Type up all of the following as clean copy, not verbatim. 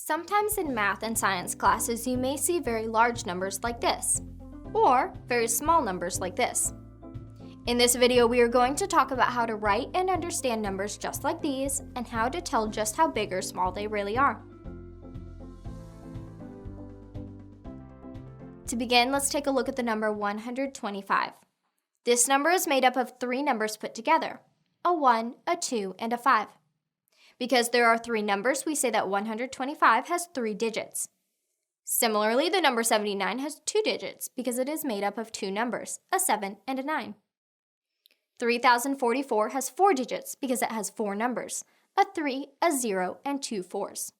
Sometimes in math and science classes, you may see very large numbers like this, or very small numbers like this. In this video, we are going to talk about how to write and understand numbers just like these, and how to tell just how big or small they really are. To begin, let's take a look at the number 125. This number is made up of three numbers put together, a 1, a 2, and a 5. Because there are three numbers, we say that 125 has 3 digits. Similarly, the number 79 has 2 digits because it is made up of two numbers, a 7 and a 9. 3044 has 4 digits because it has 4 numbers, a 3, a 0, and 2 4s.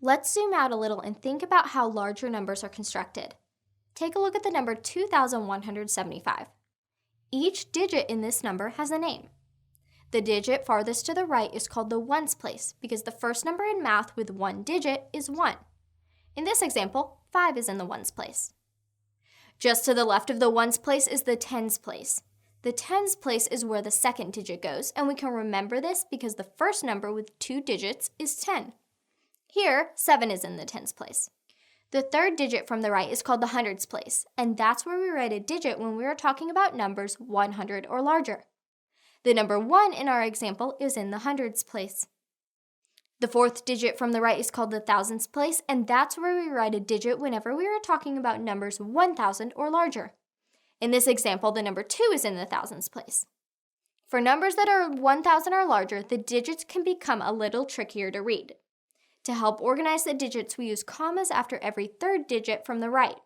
Let's zoom out a little and think about how larger numbers are constructed. Take a look at the number 2175. Each digit in this number has a name. The digit farthest to the right is called the ones place because the first number in math with one digit is 1. In this example, 5 is in the ones place. Just to the left of the ones place is the tens place. The tens place is where the second digit goes, and we can remember this because the first number with 2 digits is 10. Here, 7 is in the tens place. The third digit from the right is called the hundreds place, and that's where we write a digit when we are talking about numbers 100 or larger. The number 1 in our example is in the hundreds place. The fourth digit from the right is called the thousands place, and that's where we write a digit whenever we are talking about numbers 1,000 or larger. In this example, the number 2 is in the thousands place. For numbers that are 1,000 or larger, the digits can become a little trickier to read. To help organize the digits, we use commas after every third digit from the right.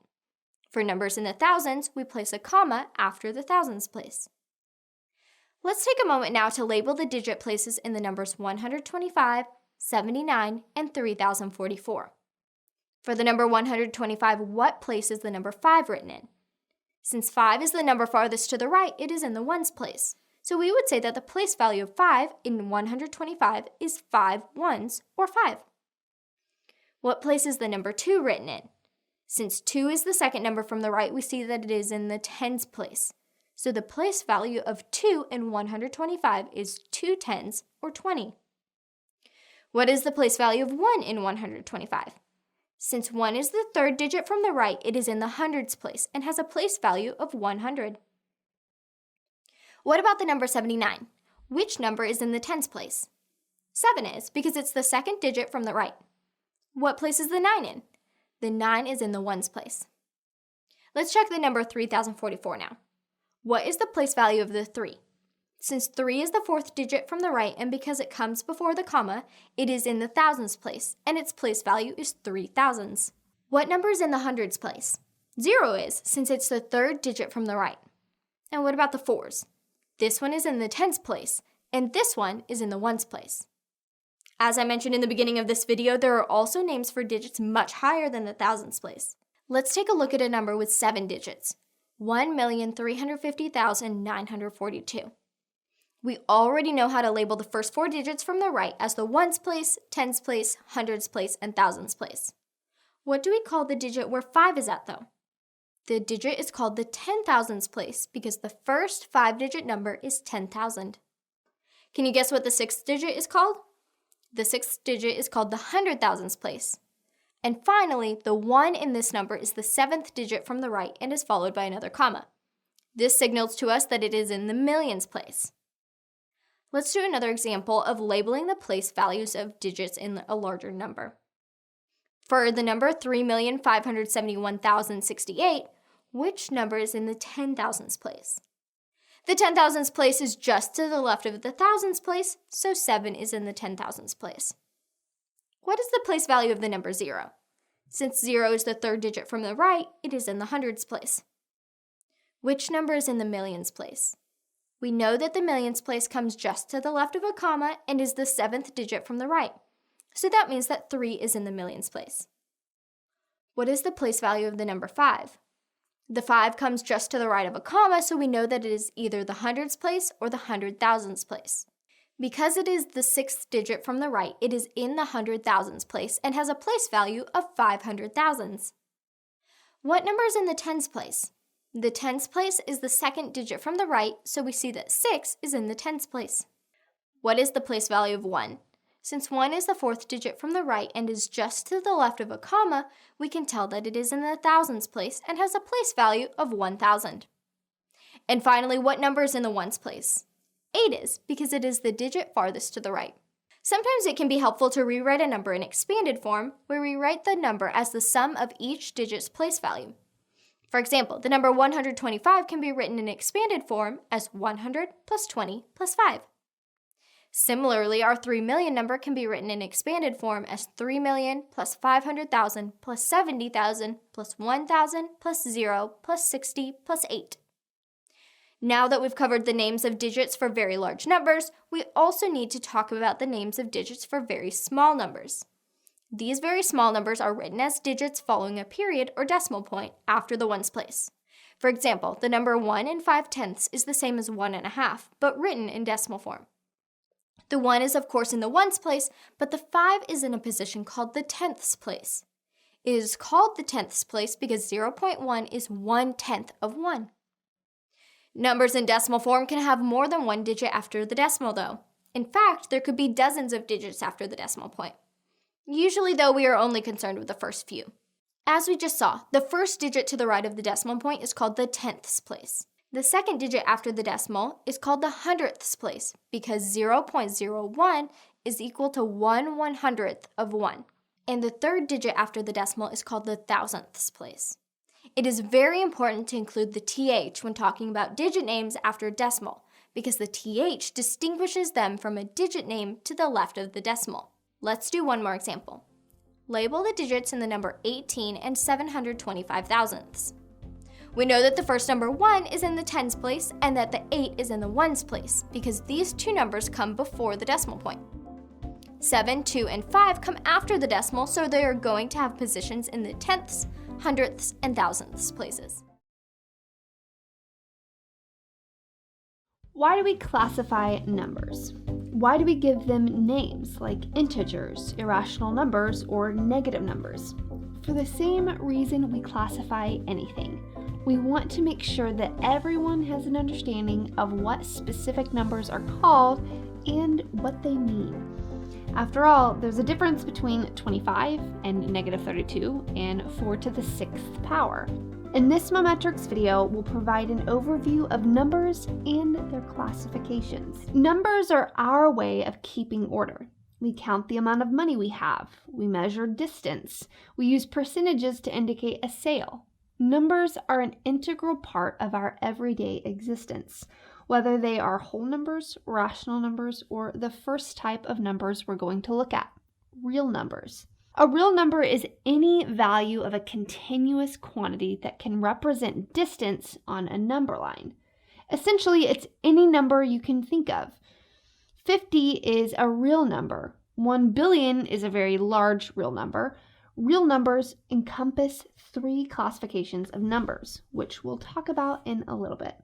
For numbers in the thousands, we place a comma after the thousands place. Let's take a moment now to label the digit places in the numbers 125, 79, and 3044. For the number 125, what place is the number 5 written in? Since 5 is the number farthest to the right, it is in the ones place. So we would say that the place value of 5 in 125 is 5 ones, or 5. What place is the number 2 written in? Since 2 is the second number from the right, we see that it is in the tens place. So the place value of 2 in 125 is 2 tens, or 20. What is the place value of 1 in 125? Since 1 is the third digit from the right, it is in the hundreds place and has a place value of 100. What about the number 79? Which number is in the tens place? 7 is, because it's the second digit from the right. What place is the 9 in? The 9 is in the ones place. Let's check the number 3044 now. What is the place value of the 3? Since 3 is the fourth digit from the right, and because it comes before the comma, it is in the thousands place, and its place value is 3 thousands. What number is in the hundreds place? 0 is, since it's the third digit from the right. And what about the 4s? This one is in the tens place, and this one is in the ones place. As I mentioned in the beginning of this video, there are also names for digits much higher than the thousands place. Let's take a look at a number with 7 digits. 1,350,942. We already know how to label the first 4 digits from the right as the ones place, tens place, hundreds place, and thousands place. What do we call the digit where 5 is at though? The digit is called the 10,000s place because the first 5-digit number is 10,000. Can you guess what the 6th digit is called? The 6th digit is called the 100,000s place. And finally, the 1 in this number is the 7th digit from the right and is followed by another comma. This signals to us that it is in the millions place. Let's do another example of labeling the place values of digits in a larger number. For the number 3,571,068, which number is in the 10,000s place? The 10,000s place is just to the left of the thousands place, so 7 is in the 10,000s place. What is the place value of the number 0? Since 0 is the third digit from the right, it is in the hundreds place. Which number is in the millions place? We know that the millions place comes just to the left of a comma and is the 7th digit from the right. So that means that 3 is in the millions place. What is the place value of the number 5? The 5 comes just to the right of a comma, so we know that it is either the hundreds place or the 100,000s place. Because it is the 6th digit from the right, it is in the 100,000s place and has a place value of 500,000s. What number is in the tens place? The tens place is the second digit from the right, so we see that 6 is in the tens place. What is the place value of 1? Since 1 is the fourth digit from the right and is just to the left of a comma, we can tell that it is in the thousands place and has a place value of 1,000. And finally, what number is in the ones place? 8 is, because it is the digit farthest to the right. Sometimes it can be helpful to rewrite a number in expanded form, where we write the number as the sum of each digit's place value. For example, the number 125 can be written in expanded form as 100 plus 20 plus 5. Similarly, our 3 million number can be written in expanded form as 3 million plus 500,000 plus 70,000 plus 1,000 plus 0 plus 60 plus 8. Now that we've covered the names of digits for very large numbers, we also need to talk about the names of digits for very small numbers. These very small numbers are written as digits following a period or decimal point after the ones place. For example, the number 1 and 5/10 is the same as 1 1/2, but written in decimal form. The 1 is of course in the ones place, but the 5 is in a position called the tenths place. It is called the tenths place because 0.1 is 1/10 of 1. Numbers in decimal form can have more than one digit after the decimal though. In fact, there could be dozens of digits after the decimal point. Usually though, we are only concerned with the first few. As we just saw, the first digit to the right of the decimal point is called the tenths place. The second digit after the decimal is called the hundredths place because 0.01 is equal to 1/100th of 1. And the third digit after the decimal is called the thousandths place. It is very important to include the TH when talking about digit names after a decimal because the TH distinguishes them from a digit name to the left of the decimal. Let's do one more example. Label the digits in the number 18 and 725 thousandths. We know that the first number 1 is in the tens place and that the 8 is in the ones place because these two numbers come before the decimal point. 7, 2, and 5 come after the decimal, so they are going to have positions in the tenths, hundredths, and thousandths places. Why do we classify numbers? Why do we give them names like integers, irrational numbers, or negative numbers? For the same reason we classify anything. We want to make sure that everyone has an understanding of what specific numbers are called and what they mean. After all, there's a difference between 25 and negative 32 and 4 to the 6th power. In this Mometrics video, we'll provide an overview of numbers and their classifications. Numbers are our way of keeping order. We count the amount of money we have. We measure distance. We use percentages to indicate a sale. Numbers are an integral part of our everyday existence, whether they are whole numbers, rational numbers, or the first type of numbers we're going to look at, real numbers. A real number is any value of a continuous quantity that can represent distance on a number line. Essentially, it's any number you can think of. 50 is a real number. 1 billion is a very large real number. Real numbers encompass 3 classifications of numbers, which we'll talk about in a little bit.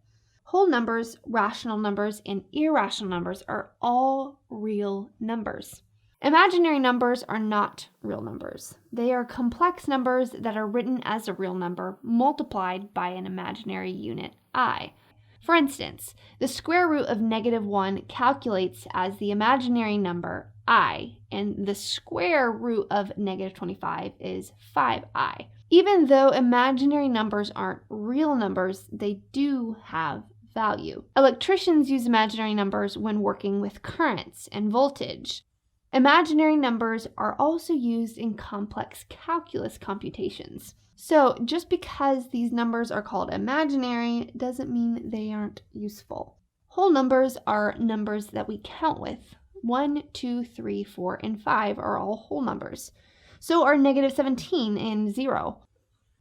Whole numbers, rational numbers, and irrational numbers are all real numbers. Imaginary numbers are not real numbers. They are complex numbers that are written as a real number multiplied by an imaginary unit, I. For instance, the square root of -1 calculates as the imaginary number I, and the square root of -25 is 5i. Even though imaginary numbers aren't real numbers, they do have value. Electricians use imaginary numbers when working with currents and voltage. Imaginary numbers are also used in complex calculus computations. So just because these numbers are called imaginary doesn't mean they aren't useful. Whole numbers are numbers that we count with. 1, 2, 3, 4, and 5 are all whole numbers. So are -17 and 0.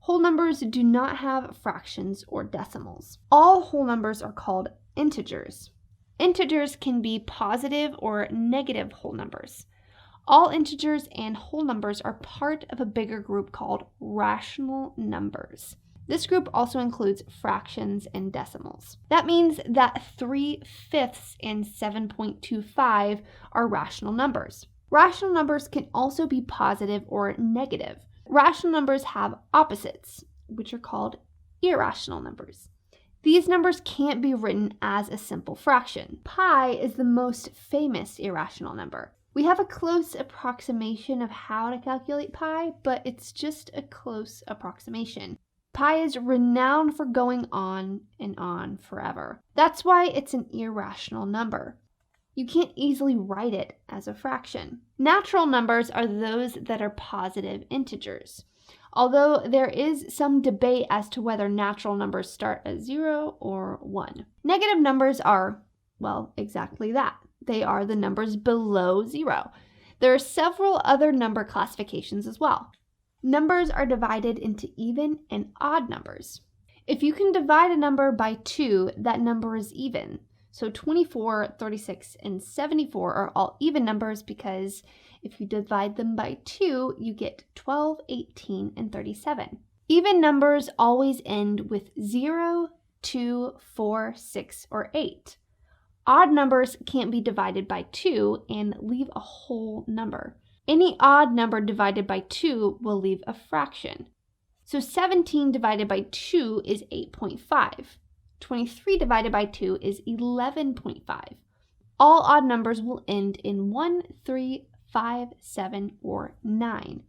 Whole numbers do not have fractions or decimals. All whole numbers are called integers. Integers can be positive or negative whole numbers. All integers and whole numbers are part of a bigger group called rational numbers. This group also includes fractions and decimals. That means that 3/5 and 7.25 are rational numbers. Rational numbers can also be positive or negative. Rational numbers have opposites, which are called irrational numbers. These numbers can't be written as a simple fraction. Pi is the most famous irrational number. We have a close approximation of how to calculate pi, but it's just a close approximation. Pi is renowned for going on and on forever. That's why it's an irrational number. You can't easily write it as a fraction. Natural numbers are those that are positive integers, although there is some debate as to whether natural numbers start at 0 or 1. Negative numbers are, well, exactly that. They are the numbers below 0. There are several other number classifications as well. Numbers are divided into even and odd numbers. If you can divide a number by 2, that number is even. So 24, 36, and 74 are all even numbers because if you divide them by 2, you get 12, 18, and 37. Even numbers always end with 0, 2, 4, 6, or 8. Odd numbers can't be divided by 2 and leave a whole number. Any odd number divided by 2 will leave a fraction. So 17 divided by 2 is 8.5. 23 divided by 2 is 11.5. All odd numbers will end in 1, 3, 5, 7, or 9.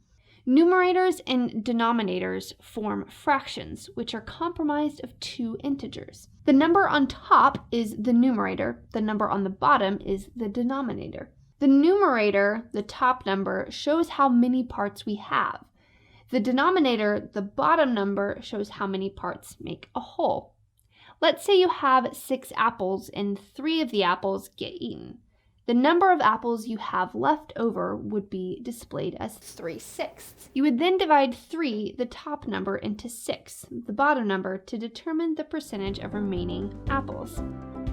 Numerators and denominators form fractions, which are comprised of 2 integers. The number on top is the numerator. The number on the bottom is the denominator. The numerator, the top number, shows how many parts we have. The denominator, the bottom number, shows how many parts make a whole. Let's say you have 6 apples and 3 of the apples get eaten. The number of apples you have left over would be displayed as 3/6. You would then divide 3, the top number, into 6, the bottom number, to determine the percentage of remaining apples.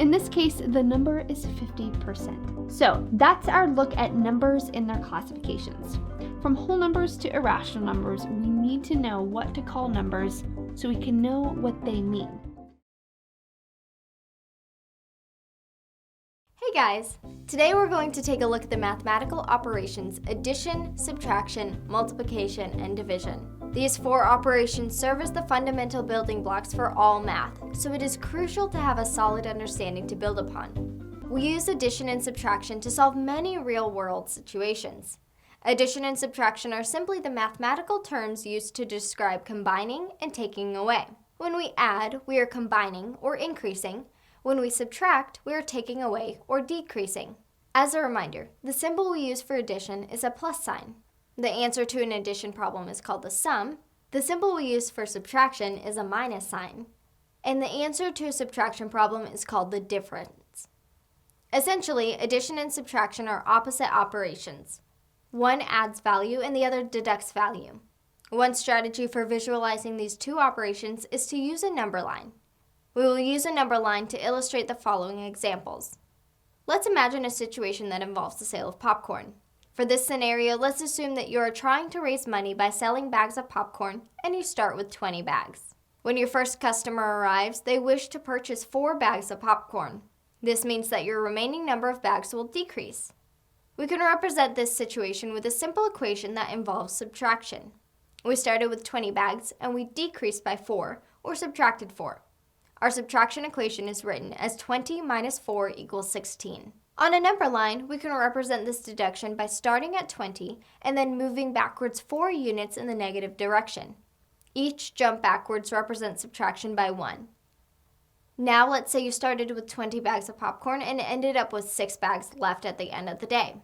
In this case, the number is 50%. So that's our look at numbers and their classifications. From whole numbers to irrational numbers, we need to know what to call numbers so we can know what they mean. Hey guys! Today we're going to take a look at the mathematical operations addition, subtraction, multiplication, and division. These 4 operations serve as the fundamental building blocks for all math, so it is crucial to have a solid understanding to build upon. We use addition and subtraction to solve many real-world situations. Addition and subtraction are simply the mathematical terms used to describe combining and taking away. When we add, we are combining or increasing. When we subtract, we are taking away or decreasing. As a reminder, the symbol we use for addition is a plus sign. The answer to an addition problem is called the sum. The symbol we use for subtraction is a minus sign. And the answer to a subtraction problem is called the difference. Essentially, addition and subtraction are opposite operations. One adds value and the other deducts value. One strategy for visualizing these 2 operations is to use a number line. We will use a number line to illustrate the following examples. Let's imagine a situation that involves the sale of popcorn. For this scenario, let's assume that you are trying to raise money by selling bags of popcorn and you start with 20 bags. When your first customer arrives, they wish to purchase 4 bags of popcorn. This means that your remaining number of bags will decrease. We can represent this situation with a simple equation that involves subtraction. We started with 20 bags and we decreased by 4 or subtracted 4. Our subtraction equation is written as 20 minus 4 equals 16. On a number line, we can represent this deduction by starting at 20 and then moving backwards 4 units in the negative direction. Each jump backwards represents subtraction by 1. Now let's say you started with 20 bags of popcorn and ended up with 6 bags left at the end of the day.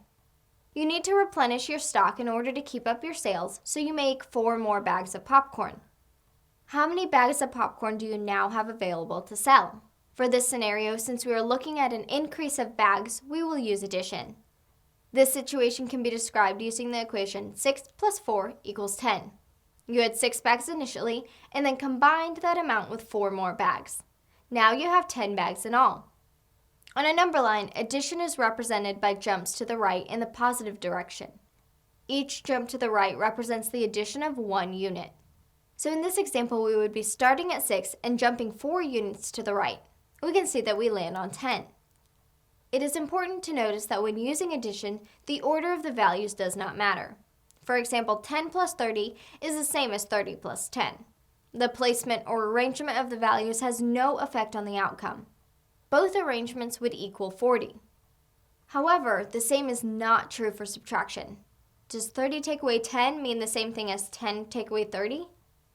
You need to replenish your stock in order to keep up your sales, so you make 4 more bags of popcorn. How many bags of popcorn do you now have available to sell? For this scenario, since we are looking at an increase of bags, we will use addition. This situation can be described using the equation 6 plus 4 equals 10. You had 6 bags initially and then combined that amount with 4 more bags. Now you have 10 bags in all. On a number line, addition is represented by jumps to the right in the positive direction. Each jump to the right represents the addition of 1 unit. So in this example, we would be starting at 6 and jumping 4 units to the right. We can see that we land on 10. It is important to notice that when using addition, the order of the values does not matter. For example, 10 plus 30 is the same as 30 plus 10. The placement or arrangement of the values has no effect on the outcome. Both arrangements would equal 40. However, the same is not true for subtraction. Does 30 take away 10 mean the same thing as 10 take away 30?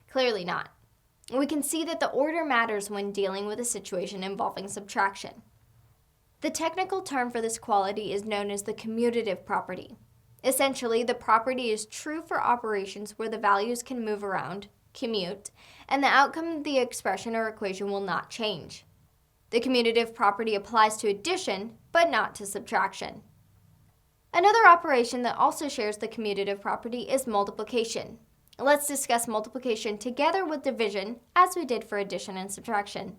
Clearly not. We can see that the order matters when dealing with a situation involving subtraction. The technical term for this quality is known as the commutative property. Essentially, the property is true for operations where the values can move around, commute, and the outcome of the expression or equation will not change. The commutative property applies to addition, but not to subtraction. Another operation that also shares the commutative property is multiplication. Let's discuss multiplication together with division, as we did for addition and subtraction.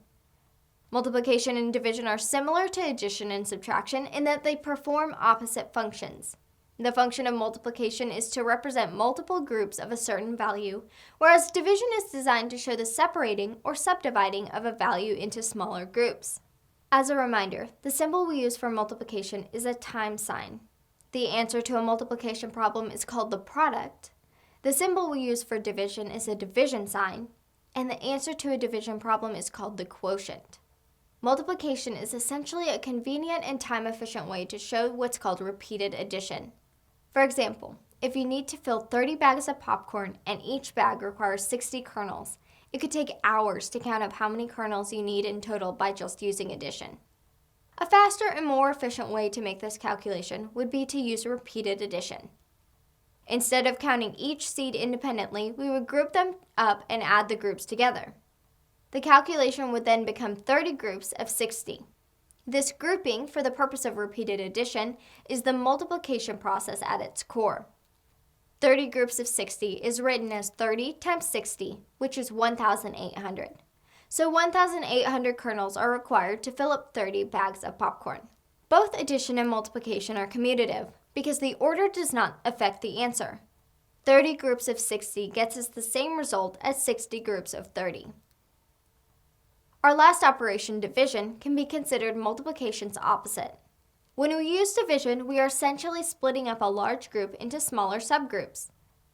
Multiplication and division are similar to addition and subtraction in that they perform opposite functions. The function of multiplication is to represent multiple groups of a certain value, whereas division is designed to show the separating or subdividing of a value into smaller groups. As a reminder, the symbol we use for multiplication is a times sign. The answer to a multiplication problem is called the product. The symbol we use for division is a division sign, and the answer to a division problem is called the quotient. Multiplication is essentially a convenient and time-efficient way to show what's called repeated addition. For example, if you need to fill 30 bags of popcorn and each bag requires 60 kernels, it could take hours to count up how many kernels you need in total by just using addition. A faster and more efficient way to make this calculation would be to use repeated addition. Instead of counting each seed independently, we would group them up and add the groups together. The calculation would then become 30 groups of 60. This grouping, for the purpose of repeated addition, is the multiplication process at its core. 30 groups of 60 is written as 30 times 60, which is 1,800. So 1,800 kernels are required to fill up 30 bags of popcorn. Both addition and multiplication are commutative because the order does not affect the answer. 30 groups of 60 gets us the same result as 60 groups of 30. Our last operation, division, can be considered multiplication's opposite. When we use division, we are essentially splitting up a large group into smaller subgroups.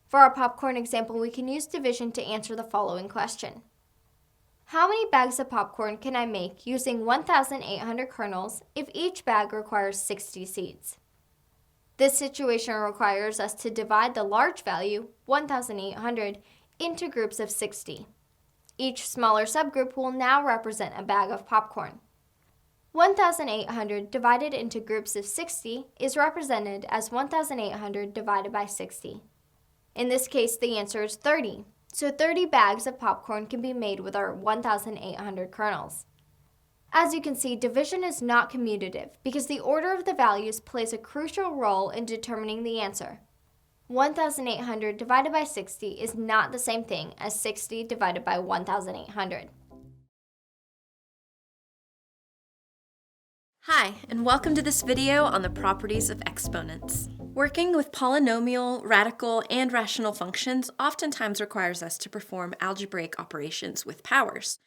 For our popcorn example, we can use division to answer the following question. How many bags of popcorn can I make using 1,800 kernels if each bag requires 60 seeds? This situation requires us to divide the large value, 1,800, into groups of 60. Each smaller subgroup will now represent a bag of popcorn. 1,800 divided into groups of 60 is represented as 1,800 divided by 60. In this case, the answer is 30. So 30 bags of popcorn can be made with our 1,800 kernels. As you can see, division is not commutative because the order of the values plays a crucial role in determining the answer. 1,800 divided by 60 is not the same thing as 60 divided by 1,800. Hi, and welcome to this video on the properties of exponents. Working with polynomial, radical, and rational functions oftentimes requires us to perform algebraic operations with powers.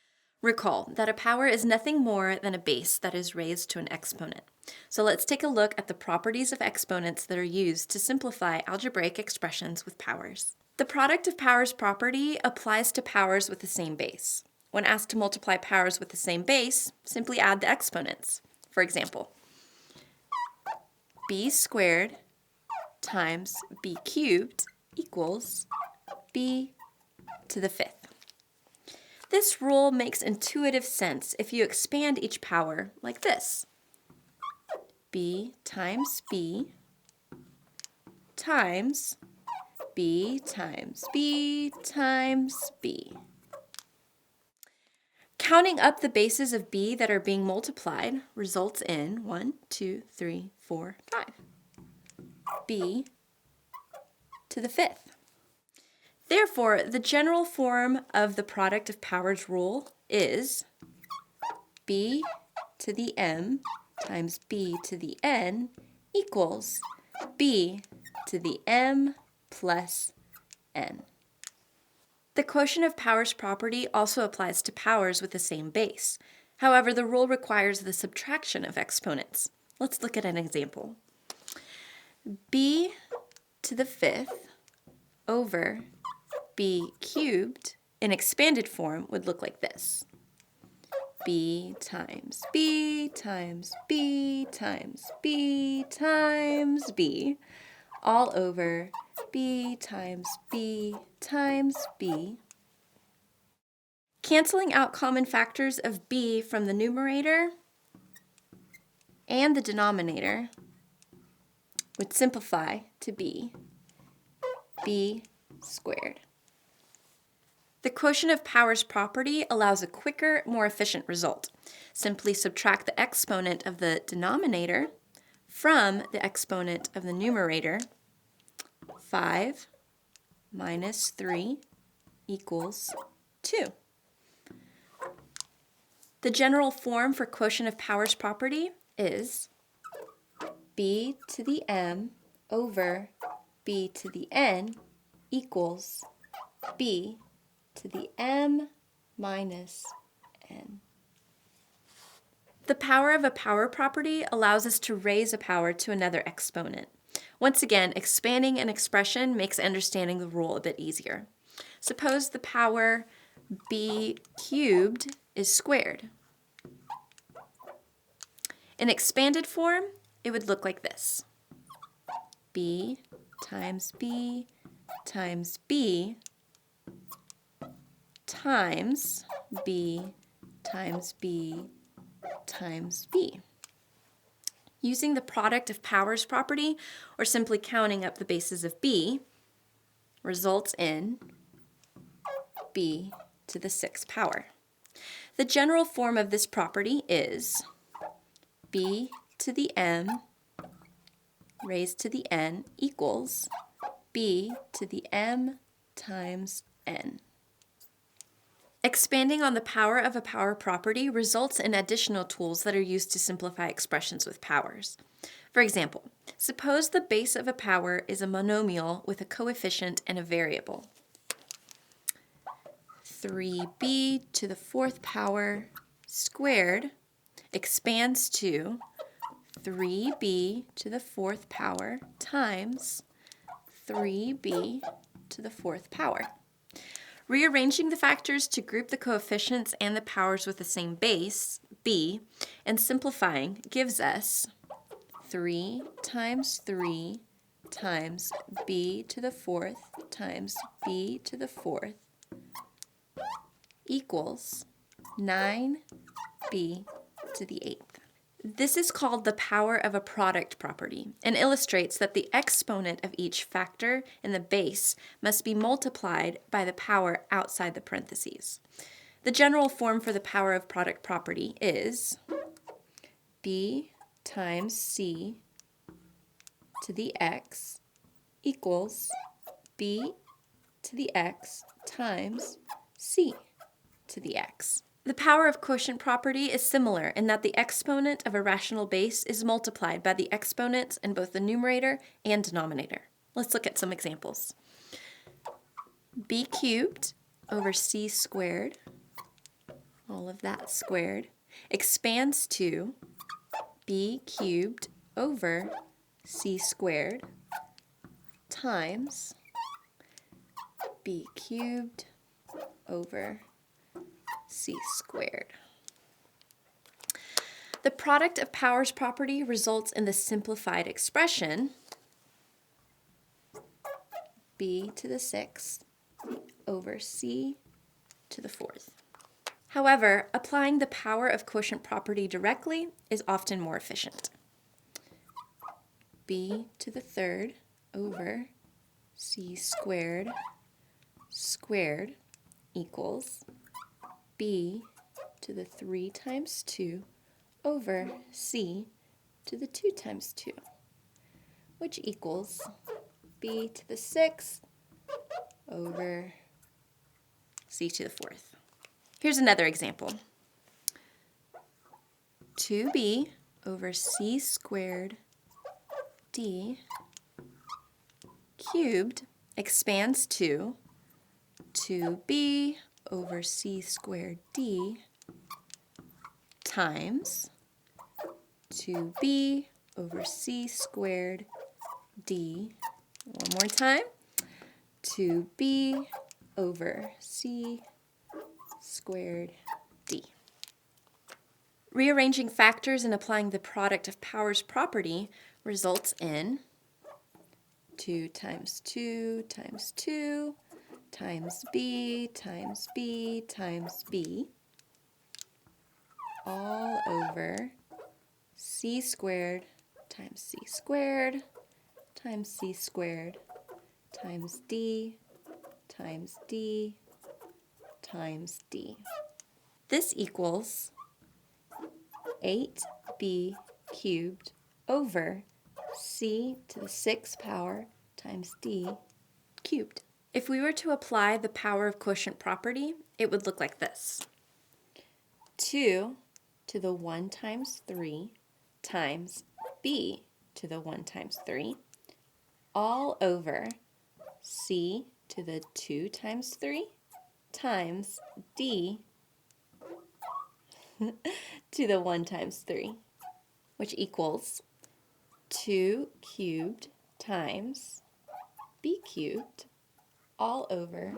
Recall that a power is nothing more than a base that is raised to an exponent. So let's take a look at the properties of exponents that are used to simplify algebraic expressions with powers. The product of powers property applies to powers with the same base. When asked to multiply powers with the same base, simply add the exponents. For example, b squared times b cubed equals b to the fifth. This rule makes intuitive sense if you expand each power like this. B times B times B times B times B. Counting up the bases of B that are being multiplied results in 1, 2, 3, 4, 5. B to the fifth. Therefore, the general form of the product of powers rule is B to the m times B to the n equals B to the m plus n. The quotient of powers property also applies to powers with the same base. However, the rule requires the subtraction of exponents. Let's look at an example. B to the fifth over B cubed in expanded form would look like this. b times b times b times b times b, all over b times b times b. Canceling out common factors of b from the numerator and the denominator would simplify to be b squared. The quotient of powers property allows a quicker, more efficient result. Simply subtract the exponent of the denominator from the exponent of the numerator. 5 minus 3 equals 2. The general form for quotient of powers property is b to the m over b to the n equals b to the m minus n. The power of a power property allows us to raise a power to another exponent. Once again, expanding an expression makes understanding the rule a bit easier. Suppose the power b cubed is squared. In expanded form, it would look like this. b times b times b times b times b times b. Using the product of powers property, or simply counting up the bases of b, results in b to the 6th power. The general form of this property is b to the m raised to the n equals b to the m times n. Expanding on the power of a power property results in additional tools that are used to simplify expressions with powers. For example, suppose the base of a power is a monomial with a coefficient and a variable. 3b to the 4th power squared expands to 3b to the 4th power times 3b to the 4th power. Rearranging the factors to group the coefficients and the powers with the same base, b, and simplifying gives us 3 times 3 times b to the 4th times b to the 4th equals 9b to the 8th. This is called the power of a product property and illustrates that the exponent of each factor in the base must be multiplied by the power outside the parentheses. The general form for the power of product property is b times c to the x equals b to the x times c to the x. The power of quotient property is similar in that the exponent of a rational base is multiplied by the exponents in both the numerator and denominator. Let's look at some examples. b cubed over c squared, all of that squared, expands to b cubed over c squared times b cubed over c squared. The product of powers property results in the simplified expression b to the 6th over c to the 4th. However, applying the power of quotient property directly is often more efficient. b to the 3rd over c squared squared equals b to the 3 times 2 over c to the 2 times 2, which equals b to the 6th over c to the 4th. Here's another example. 2b over c squared d cubed expands to 2b over c squared d times 2b over c squared d, one more time, 2b over c squared d. Rearranging factors and applying the product of powers property results in 2 times 2 times 2 times b times b times b all over c squared times c squared times c squared times d times d times d. This equals 8b cubed over c to the 6th power times d cubed. If we were to apply the power of quotient property, it would look like this. 2 to the 1 times 3 times b to the 1 times 3 all over c to the 2 times 3 times d to the 1 times 3, which equals 2 cubed times b cubed all over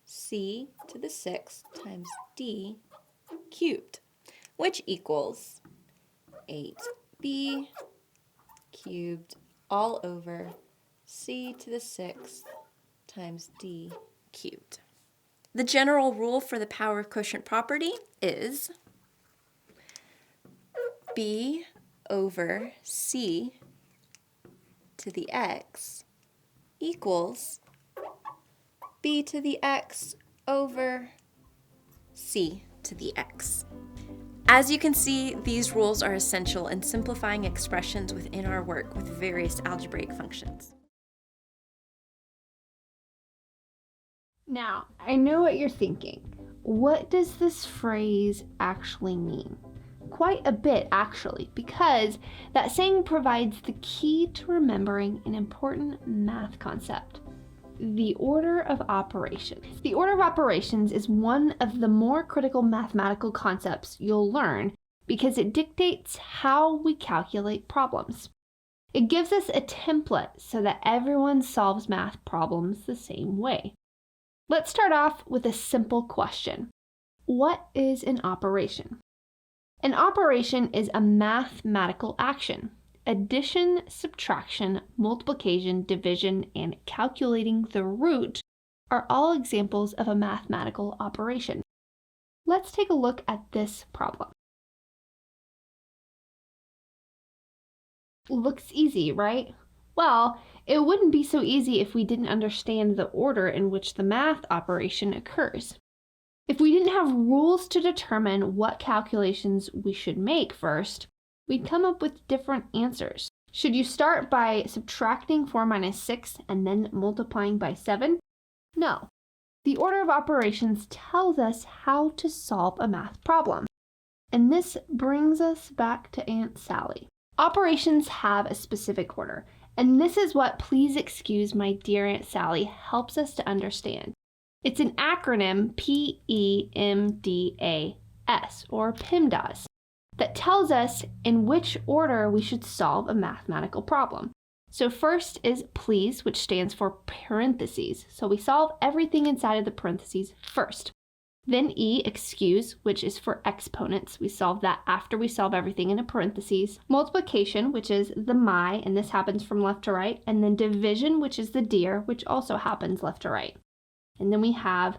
c to the 6th times d cubed, which equals 8b cubed all over c to the 6th times d cubed. The general rule for the power of quotient property is b over c to the x equals b to the x over c to the x. As you can see, these rules are essential in simplifying expressions within our work with various algebraic functions. Now, I know what you're thinking. What does this phrase actually mean? Quite a bit, actually, because that saying provides the key to remembering an important math concept: the order of operations. The order of operations is one of the more critical mathematical concepts you'll learn because it dictates how we calculate problems. It gives us a template so that everyone solves math problems the same way. Let's start off with a simple question. What is an operation? An operation is a mathematical action. Addition, subtraction, multiplication, division, and calculating the root are all examples of a mathematical operation. Let's take a look at this problem. Looks easy, right? Well, it wouldn't be so easy if we didn't understand the order in which the math operation occurs. If we didn't have rules to determine what calculations we should make first, we'd come up with different answers. Should you start by subtracting 4 minus 6 and then multiplying by 7? No. The order of operations tells us how to solve a math problem. And this brings us back to Aunt Sally. Operations have a specific order, and this is what "Please Excuse My Dear Aunt Sally" helps us to understand. It's an acronym PEMDAS, or PEMDAS, that tells us in which order we should solve a mathematical problem. So first is please, which stands for parentheses. So we solve everything inside of the parentheses first. Then E, excuse, which is for exponents. We solve that after we solve everything in a parentheses. Multiplication, which is the my, and this happens from left to right. And then division, which is the dear, which also happens left to right. And then we have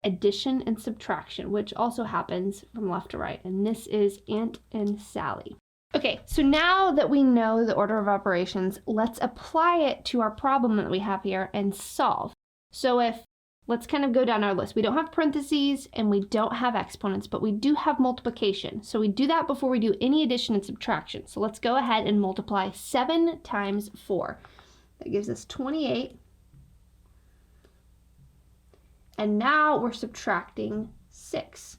addition and subtraction, which also happens from left to right. And this is Aunt and Sally. Okay, so now that we know the order of operations, let's apply it to our problem that we have here and solve. So let's kind of go down our list. We don't have parentheses and we don't have exponents, but we do have multiplication. So we do that before we do any addition and subtraction. So let's go ahead and multiply 7 times 4. That gives us 28. And now we're subtracting 6,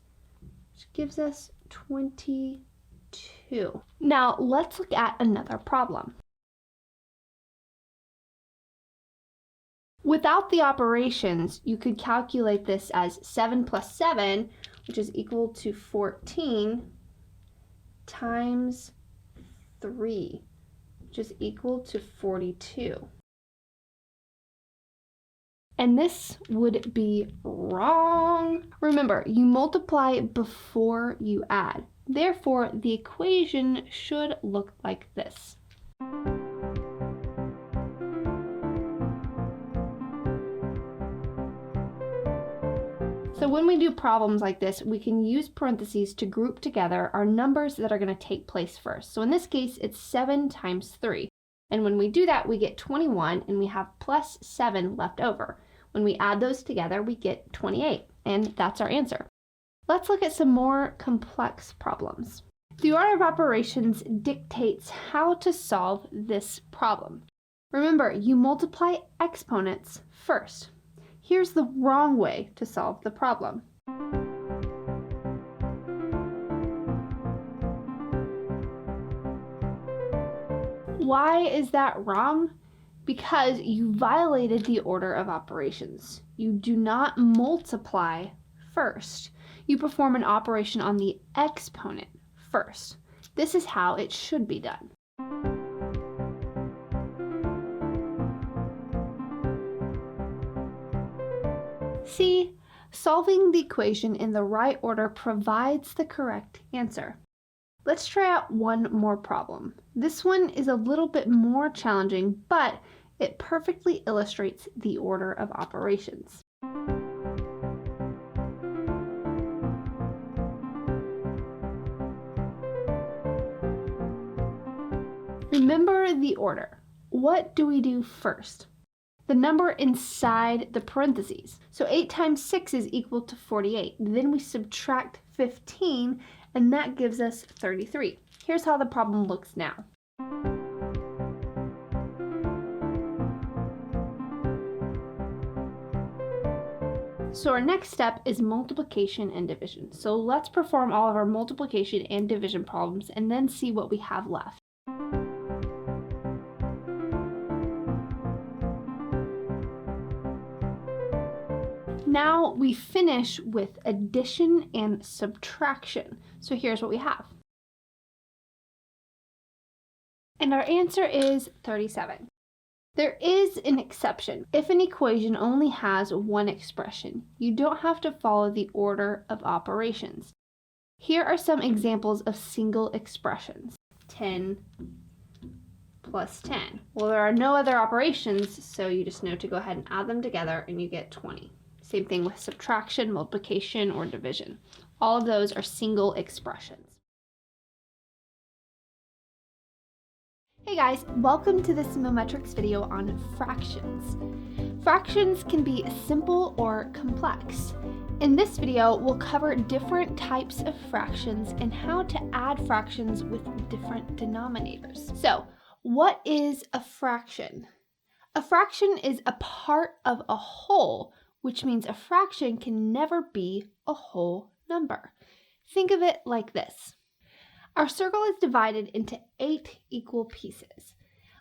which gives us 22. Now let's look at another problem. Without the operations, you could calculate this as 7 plus 7, which is equal to 14, times 3, which is equal to 42. And this would be wrong. Remember, you multiply before you add. Therefore, the equation should look like this. So when we do problems like this, we can use parentheses to group together our numbers that are going to take place first. So in this case, it's 7 times 3. And when we do that, we get 21, and we have plus 7 left over. When we add those together, we get 28, and that's our answer. Let's look at some more complex problems. The order of operations dictates how to solve this problem. Remember, you multiply exponents first. Here's the wrong way to solve the problem. Why is that wrong? Because you violated the order of operations. You do not multiply first. You perform an operation on the exponent first. This is how it should be done. See, solving the equation in the right order provides the correct answer. Let's try out one more problem. This one is a little bit more challenging, but it perfectly illustrates the order of operations. Remember the order. What do we do first? The number inside the parentheses. So 8 times 6 is equal to 48. Then we subtract 15, and that gives us 33. Here's how the problem looks now. So our next step is multiplication and division. So let's perform all of our multiplication and division problems and then see what we have left. Now we finish with addition and subtraction. So here's what we have. And our answer is 37. There is an exception. If an equation only has one expression, you don't have to follow the order of operations. Here are some examples of single expressions. 10 plus 10. Well, there are no other operations, so you just know to go ahead and add them together and you get 20. Same thing with subtraction, multiplication, or division. All of those are single expressions. Hey guys, welcome to this Symmetrics video on fractions. Fractions can be simple or complex. In this video, we'll cover different types of fractions and how to add fractions with different denominators. So, what is a fraction? A fraction is a part of a whole, which means a fraction can never be a whole number. Think of it like this. Our circle is divided into 8 equal pieces.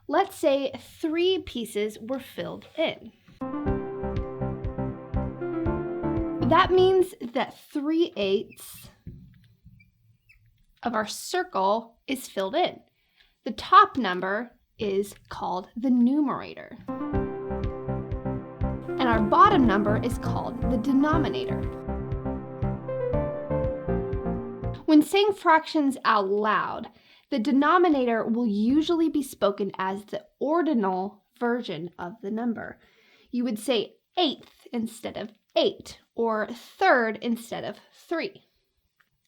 Let's say 3 pieces were filled in. That means that 3/8 of our circle is filled in. The top number is called the numerator. And our bottom number is called the denominator. When saying fractions out loud, the denominator will usually be spoken as the ordinal version of the number. You would say 1/8 instead of 8, or 1/3 instead of 3.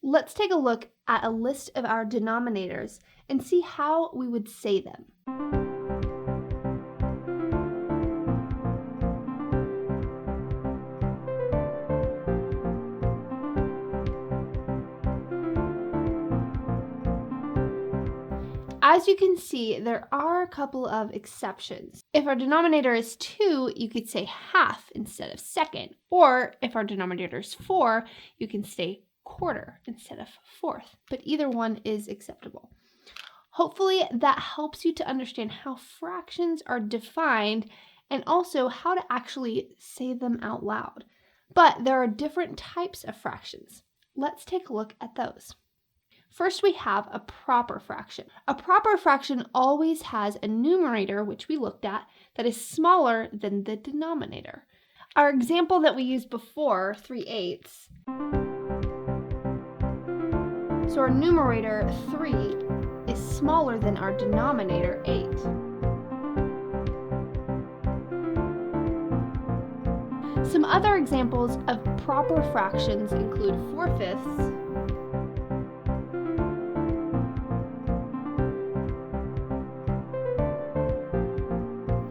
Let's take a look at a list of our denominators and see how we would say them. As you can see, there are a couple of exceptions. If our denominator is 2, you could say half instead of second. Or if our denominator is 4, you can say quarter instead of fourth. But either one is acceptable. Hopefully that helps you to understand how fractions are defined and also how to actually say them out loud. But there are different types of fractions. Let's take a look at those. First, we have a proper fraction. A proper fraction always has a numerator, which we looked at, that is smaller than the denominator. Our example that we used before, 3/8, So our numerator, 3, is smaller than our denominator, 8. Some other examples of proper fractions include 4/5,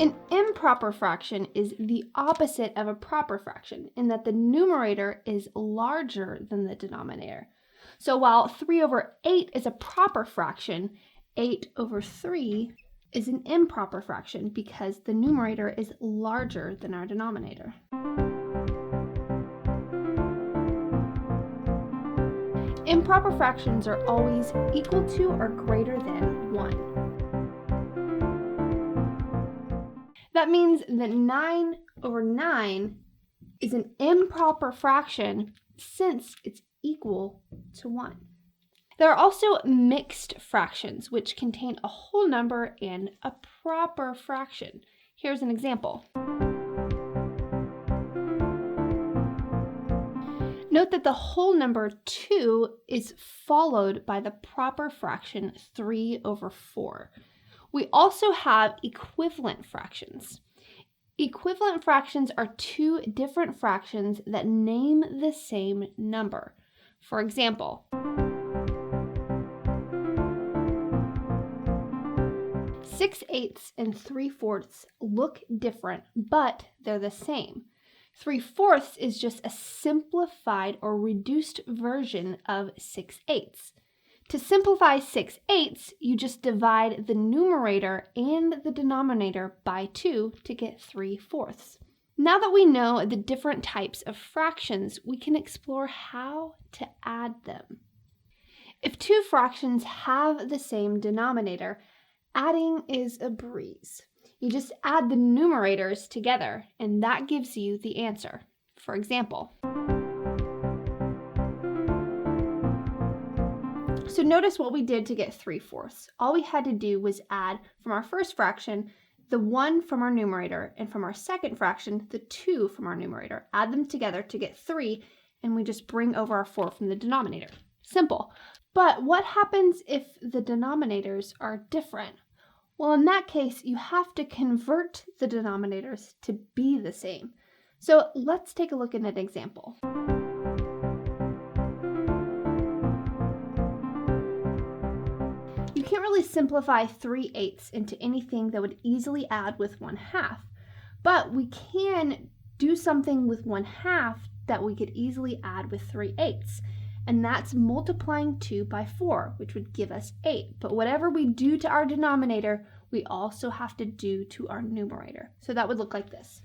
an improper fraction is the opposite of a proper fraction in that the numerator is larger than the denominator. So while 3/8 is a proper fraction, 8/3 is an improper fraction because the numerator is larger than our denominator. Improper fractions are always equal to or greater than 1. That means that 9/9 is an improper fraction since it's equal to 1. There are also mixed fractions, which contain a whole number and a proper fraction. Here's an example. Note that the whole number 2 is followed by the proper fraction 3/4. We also have equivalent fractions. Equivalent fractions are two different fractions that name the same number. For example, 6/8 and 3/4 look different, but they're the same. 3/4 is just a simplified or reduced version of 6/8. To simplify 6/8, you just divide the numerator and the denominator by 2 to get 3/4. Now that we know the different types of fractions, we can explore how to add them. If two fractions have the same denominator, adding is a breeze. You just add the numerators together, and that gives you the answer. For example, so notice what we did to get 3/4. All we had to do was add from our first fraction the 1 from our numerator, and from our second fraction the 2 from our numerator. Add them together to get 3, and we just bring over our 4 from the denominator. Simple. But what happens if the denominators are different? Well, in that case, you have to convert the denominators to be the same. So let's take a look at an example. You can't really simplify 3/8 into anything that would easily add with 1/2, but we can do something with 1/2 that we could easily add with 3/8, and that's multiplying 2 by 4, which would give us 8. But whatever we do to our denominator, we also have to do to our numerator. So that would look like this.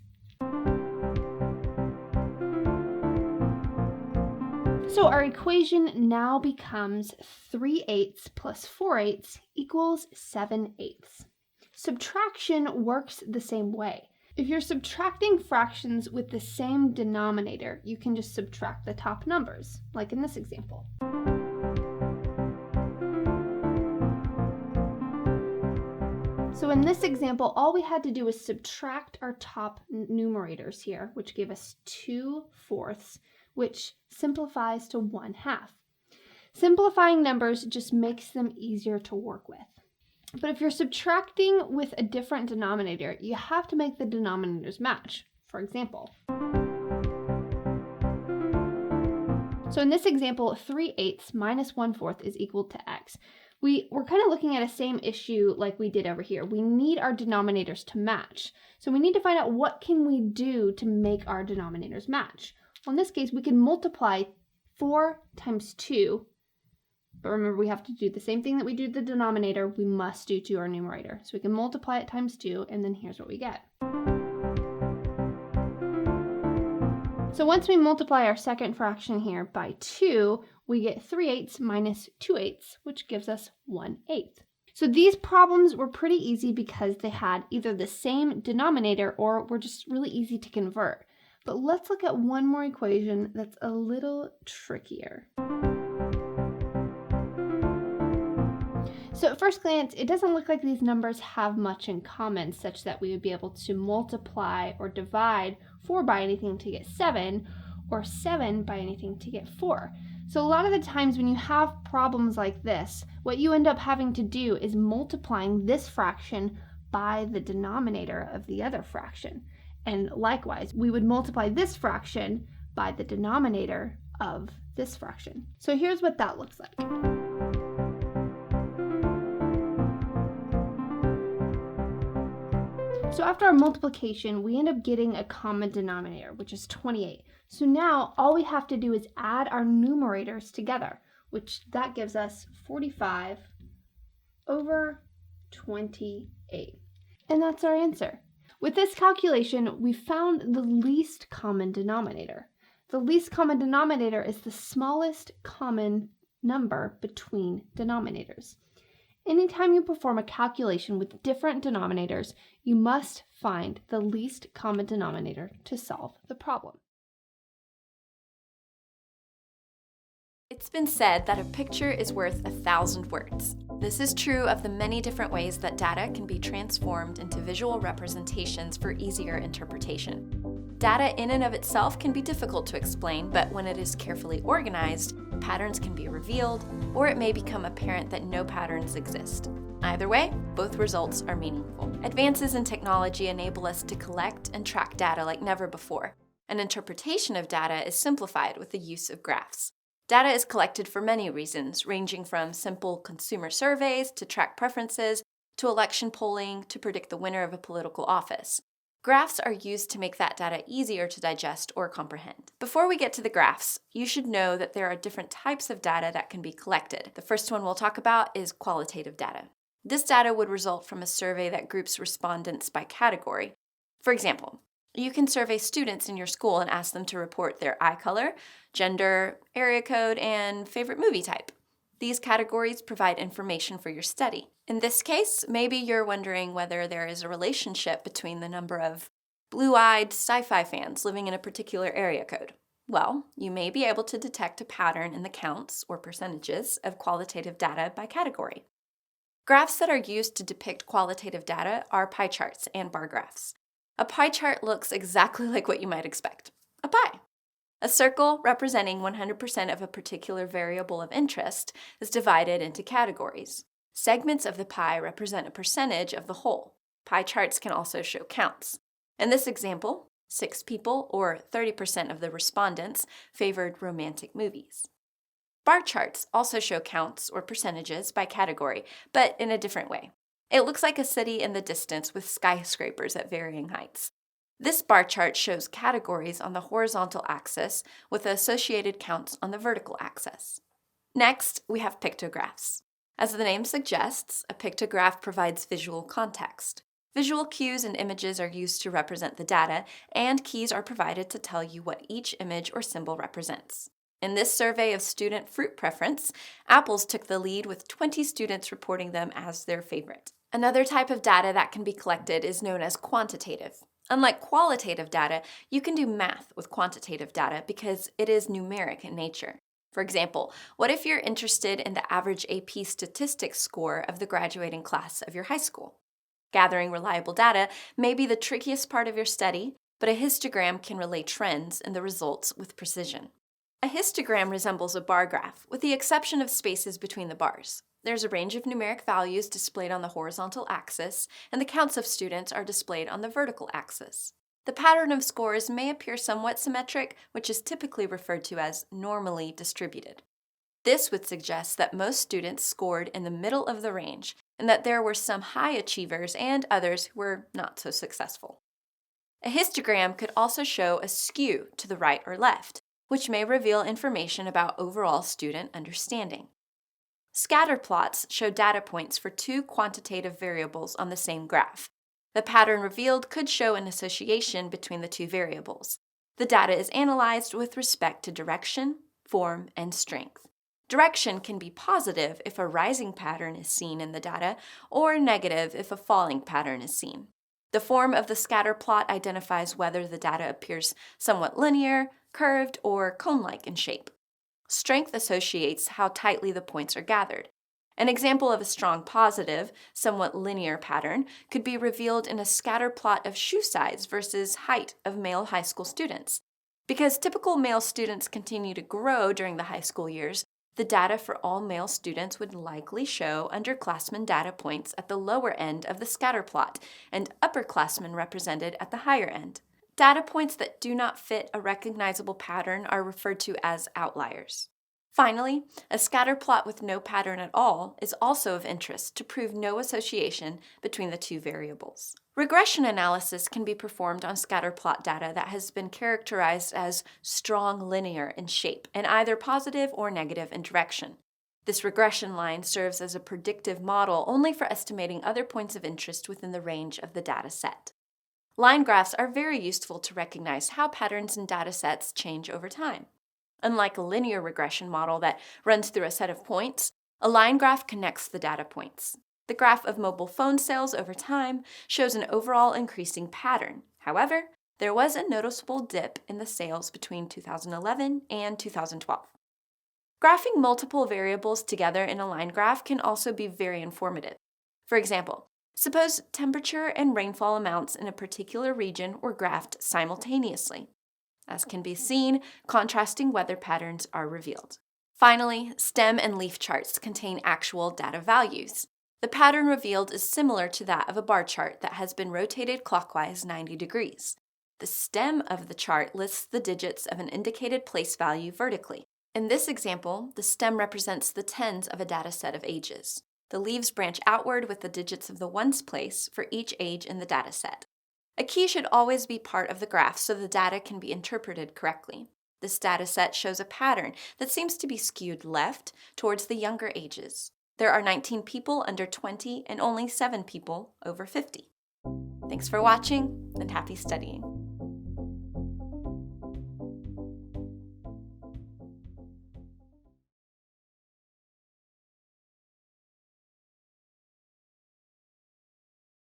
So our equation now becomes 3/8 plus 4/8 equals 7/8. Subtraction works the same way. If you're subtracting fractions with the same denominator, you can just subtract the top numbers, like in this example. So in this example, all we had to do was subtract our top numerators here, which gave us 2/4, which simplifies to 1/2. Simplifying numbers just makes them easier to work with. But if you're subtracting with a different denominator, you have to make the denominators match. For example, so in this example, 3/8 minus 1/4 is equal to x. We're kind of looking at a same issue like we did over here. We need our denominators to match. So we need to find out what can we do to make our denominators match. Well, in this case, we can multiply 4 times 2. But remember, we have to do the same thing that we do to the denominator, we must do to our numerator. So we can multiply it times 2, and then here's what we get. So once we multiply our second fraction here by 2, we get 3/8 minus 2/8, which gives us 1/8. So these problems were pretty easy because they had either the same denominator or were just really easy to convert. But let's look at one more equation that's a little trickier. So at first glance, it doesn't look like these numbers have much in common, such that we would be able to multiply or divide 4 by anything to get 7, or 7 by anything to get 4. So a lot of the times when you have problems like this, what you end up having to do is multiplying this fraction by the denominator of the other fraction. And likewise, we would multiply this fraction by the denominator of this fraction. So here's what that looks like. So after our multiplication, we end up getting a common denominator, which is 28. So now all we have to do is add our numerators together, which that gives us 45 over 28. And that's our answer. With this calculation, we found the least common denominator. The least common denominator is the smallest common number between denominators. Anytime you perform a calculation with different denominators, you must find the least common denominator to solve the problem. It's been said that a picture is worth 1,000 words. This is true of the many different ways that data can be transformed into visual representations for easier interpretation. Data in and of itself can be difficult to explain, but when it is carefully organized, patterns can be revealed, or it may become apparent that no patterns exist. Either way, both results are meaningful. Advances in technology enable us to collect and track data like never before. An interpretation of data is simplified with the use of graphs. Data is collected for many reasons, ranging from simple consumer surveys to track preferences, to election polling to predict the winner of a political office. Graphs are used to make that data easier to digest or comprehend. Before we get to the graphs, you should know that there are different types of data that can be collected. The first one we'll talk about is qualitative data. This data would result from a survey that groups respondents by category. For example, you can survey students in your school and ask them to report their eye color, gender, area code, and favorite movie type. These categories provide information for your study. In this case, maybe you're wondering whether there is a relationship between the number of blue-eyed sci-fi fans living in a particular area code. Well, you may be able to detect a pattern in the counts, or percentages, of qualitative data by category. Graphs that are used to depict qualitative data are pie charts and bar graphs. A pie chart looks exactly like what you might expect, a pie. A circle representing 100% of a particular variable of interest is divided into categories. Segments of the pie represent a percentage of the whole. Pie charts can also show counts. In this example, 6 people, or 30% of the respondents, favored romantic movies. Bar charts also show counts or percentages by category, but in a different way. It looks like a city in the distance with skyscrapers at varying heights. This bar chart shows categories on the horizontal axis with the associated counts on the vertical axis. Next, we have pictographs. As the name suggests, a pictograph provides visual context. Visual cues and images are used to represent the data, and keys are provided to tell you what each image or symbol represents. In this survey of student fruit preference, apples took the lead with 20 students reporting them as their favorite. Another type of data that can be collected is known as quantitative. Unlike qualitative data, you can do math with quantitative data because it is numeric in nature. For example, what if you're interested in the average AP statistics score of the graduating class of your high school? Gathering reliable data may be the trickiest part of your study, but a histogram can relay trends in the results with precision. A histogram resembles a bar graph, with the exception of spaces between the bars. There's a range of numeric values displayed on the horizontal axis, and the counts of students are displayed on the vertical axis. The pattern of scores may appear somewhat symmetric, which is typically referred to as normally distributed. This would suggest that most students scored in the middle of the range, and that there were some high achievers and others who were not so successful. A histogram could also show a skew to the right or left, which may reveal information about overall student understanding. Scatter plots show data points for 2 quantitative variables on the same graph. The pattern revealed could show an association between the 2 variables. The data is analyzed with respect to direction, form, and strength. Direction can be positive if a rising pattern is seen in the data, or negative if a falling pattern is seen. The form of the scatter plot identifies whether the data appears somewhat linear, curved, or cone-like in shape. Strength associates how tightly the points are gathered. An example of a strong positive, somewhat linear pattern could be revealed in a scatter plot of shoe size versus height of male high school students. Because typical male students continue to grow during the high school years, the data for all male students would likely show underclassmen data points at the lower end of the scatter plot and upperclassmen represented at the higher end. Data points that do not fit a recognizable pattern are referred to as outliers. Finally, a scatter plot with no pattern at all is also of interest to prove no association between the two variables. Regression analysis can be performed on scatter plot data that has been characterized as strong linear in shape and either positive or negative in direction. This regression line serves as a predictive model only for estimating other points of interest within the range of the data set. Line graphs are very useful to recognize how patterns in data sets change over time. Unlike a linear regression model that runs through a set of points, a line graph connects the data points. The graph of mobile phone sales over time shows an overall increasing pattern. However, there was a noticeable dip in the sales between 2011 and 2012. Graphing multiple variables together in a line graph can also be very informative. For example, suppose temperature and rainfall amounts in a particular region were graphed simultaneously. As can be seen, contrasting weather patterns are revealed. Finally, stem and leaf charts contain actual data values. The pattern revealed is similar to that of a bar chart that has been rotated clockwise 90 degrees. The stem of the chart lists the digits of an indicated place value vertically. In this example, the stem represents the tens of a data set of ages. The leaves branch outward with the digits of the ones place for each age in the data set. A key should always be part of the graph so the data can be interpreted correctly. This data set shows a pattern that seems to be skewed left towards the younger ages. There are 19 people under 20 and only 7 people over 50. Thanks for watching and happy studying.